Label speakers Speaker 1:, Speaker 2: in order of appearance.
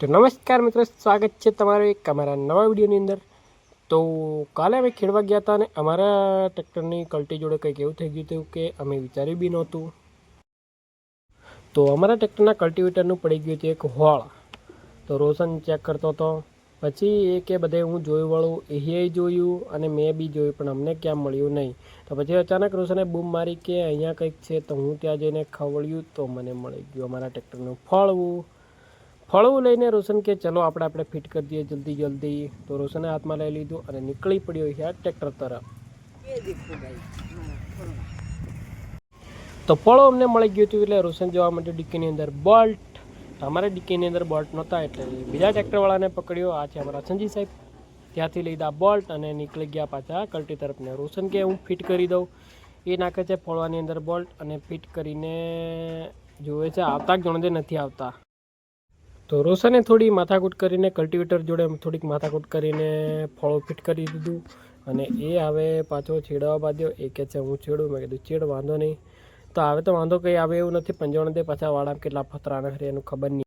Speaker 1: તો નમસ્કાર મિત્રો, સ્વાગત છે તમારું એક અમારા નવા વિડીયોની અંદર। તો કાલે અમે ખેડવા ગયા હતા અને અમારા ટ્રેક્ટરની કલ્ટી જોડે કંઈક એવું થઈ ગયું હતું કે અમે વિચાર્યું બી નહોતું। તો અમારા ટ્રેક્ટરના કલ્ટિવેટરનું પડી ગયું હતું એક હોળ। તો રોશન ચેક કરતો હતો, પછી એ કે બધે હું જોયું વાળું એ જોયું અને મેં બી જોયું, પણ અમને ક્યાં મળ્યું નહીં। તો પછી અચાનક રોશને બૂમ મારી કે અહીંયા કંઈક છે। તો હું ત્યાં જઈને ખવડ્યું તો મને મળી ગયું અમારા ટ્રેક્ટરનું ફળવું લઈને રોશન કે ચલો આપણે ફિટ કરી દઈએ જલ્દી। તો રોશને હાથમાં લઈ લીધું અને નીકળી પડ્યો યાર ટ્રેક્ટર તરફ। તો ફળો અમને મળી ગયું હતું એટલે રોશન જવા માટે ડિક્કીની અંદર બોલ્ટ। અમારે ડિક્કીની અંદર બોલ્ટ નહોતા એટલે બીજા ટ્રેક્ટરવાળાને પકડ્યો। આ છે અમારા સંજી સાહેબ, ત્યાંથી લીધા બોલ્ટ અને નીકળી ગયા પાછા કલ્ટી તરફને। રોશન કે હું ફિટ કરી દઉં, એ નાખે છે ફળવાની અંદર બોલ્ટ અને ફિટ કરીને જોવે છે આવતા ગણદે નથી આવતા। તો રોશને થોડી માથાકૂટ કરીને કલ્ટિવેટર જોડે થોડીક માથાકૂટ કરીને ફળો ફિટ કરી દીધું અને એ હવે પાછો છેડવા બાંધ્યો। એ કહે છે હું છેડું, મેં કીધું છેડ, વાંધો નહીં। તો હવે તો વાંધો કંઈ આવે એવું નથી, 55 પાછા વાળા કેટલા ફતરા નથી એનું ખબર નહીં।